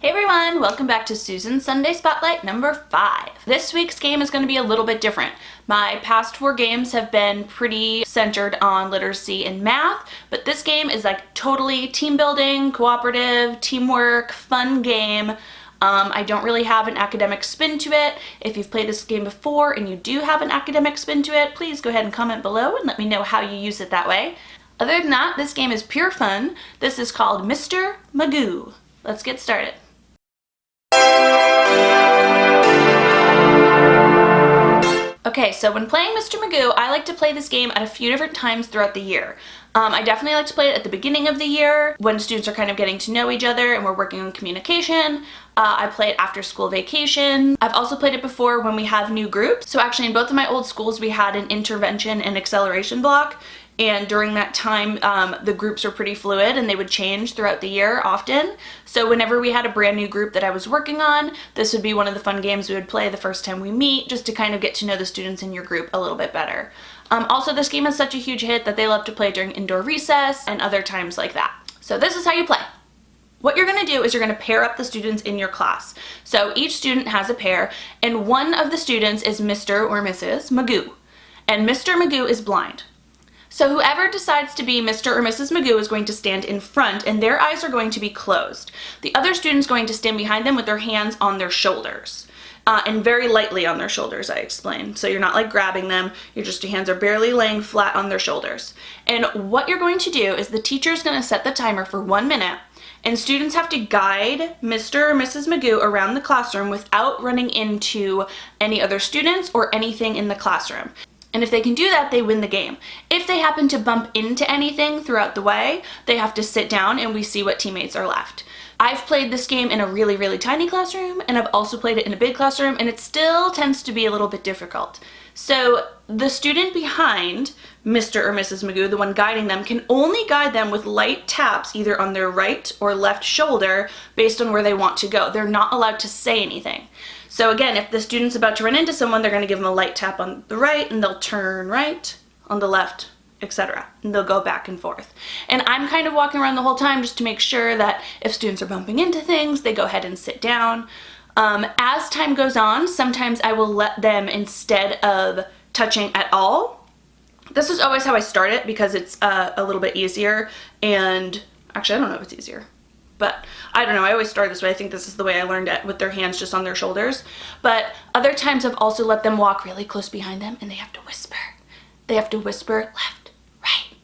Hey everyone, welcome back to Susan's Sunday Spotlight number 5. This week's game is going to be a little bit different. My past 4 games have been pretty centered on literacy and math, but this game is like totally team building, cooperative, teamwork, fun game. I don't really have an academic spin to it. If you've played this game before and you do have an academic spin to it, please go ahead and comment below and let me know how you use it that way. Other than that, this game is pure fun. This is called Mr. Magoo. Let's get started. Okay, so when playing Mr. Magoo, I like to play this game at a few different times throughout the year. I definitely like to play it at the beginning of the year when students are kind of getting to know each other and we're working on communication. I play it after school vacation. I've also played it before when we have new groups. So actually in both of my old schools we had an intervention and acceleration block, and during that time the groups were pretty fluid and they would change throughout the year often. So whenever we had a brand new group that I was working on, this would be one of the fun games we would play the first time we meet, just to kind of get to know the students in your group a little bit better. Also, this game is such a huge hit that they love to play during indoor recess and other times like that. So this is how you play. What you're going to do is you're going to pair up the students in your class. So each student has a pair, and one of the students is Mr. or Mrs. Magoo. And Mr. Magoo is blind. So whoever decides to be Mr. or Mrs. Magoo is going to stand in front, and their eyes are going to be closed. The other student's going to stand behind them with their hands on their shoulders. And very lightly on their shoulders, I explained. So you're not like grabbing them, your hands are barely laying flat on their shoulders. And what you're going to do is the teacher's going to set the timer for 1 minute, and students have to guide Mr. or Mrs. Magoo around the classroom without running into any other students or anything in the classroom. And if they can do that, they win the game. If they happen to bump into anything throughout the way, they have to sit down and we see what teammates are left. I've played this game in a really, really tiny classroom, and I've also played it in a big classroom, and it still tends to be a little bit difficult. So the student behind Mr. or Mrs. Magoo, the one guiding them, can only guide them with light taps either on their right or left shoulder based on where they want to go. They're not allowed to say anything. So again, if the student's about to run into someone, they're going to give them a light tap on the right, and they'll turn right, on the left, etc. And they'll go back and forth. And I'm kind of walking around the whole time just to make sure that if students are bumping into things, they go ahead and sit down. As time goes on, sometimes I will let them, instead of touching at all. This is always how I start it because it's a little bit easier, and actually I don't know if it's easier. But I don't know, I always start this way. I think this is the way I learned it, with their hands just on their shoulders. But other times I've also let them walk really close behind them, and they have to whisper. They have to whisper left, right.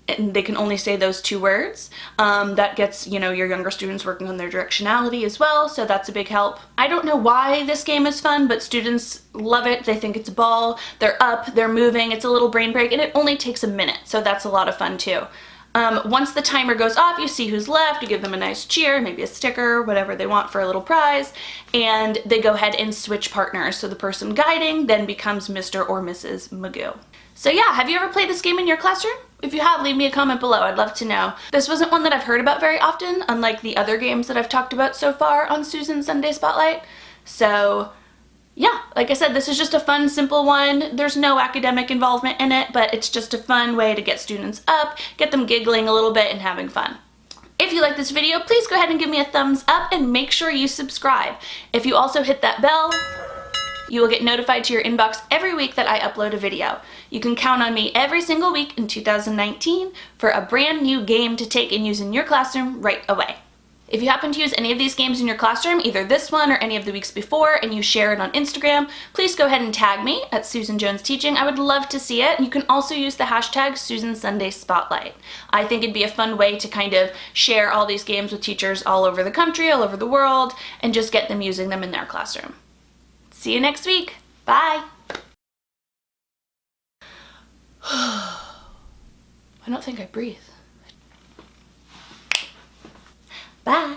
And they can only say those 2 words. That gets, your younger students working on their directionality as well, so that's a big help. I don't know why this game is fun, but students love it. They think it's a ball. They're up, they're moving, it's a little brain break, and it only takes a minute, so that's a lot of fun too. Once the timer goes off, you see who's left, you give them a nice cheer, maybe a sticker, whatever they want for a little prize, and they go ahead and switch partners. So the person guiding then becomes Mr. or Mrs. Magoo. So yeah, have you ever played this game in your classroom? If you have, leave me a comment below, I'd love to know. This wasn't one that I've heard about very often, unlike the other games that I've talked about so far on Susan's Sunday Spotlight. So yeah, like I said, this is just a fun, simple one. There's no academic involvement in it, but it's just a fun way to get students up, get them giggling a little bit and having fun. If you like this video, please go ahead and give me a thumbs up and make sure you subscribe. If you also hit that bell, you will get notified to your inbox every week that I upload a video. You can count on me every single week in 2019 for a brand new game to take and use in your classroom right away. If you happen to use any of these games in your classroom, either this one or any of the weeks before, and you share it on Instagram, please go ahead and tag me at susanjonesteaching. I would love to see it. You can also use the hashtag SusanSundaySpotlight. I think it'd be a fun way to kind of share all these games with teachers all over the country, all over the world, and just get them using them in their classroom. See you next week. Bye. I don't think I breathe. Bye.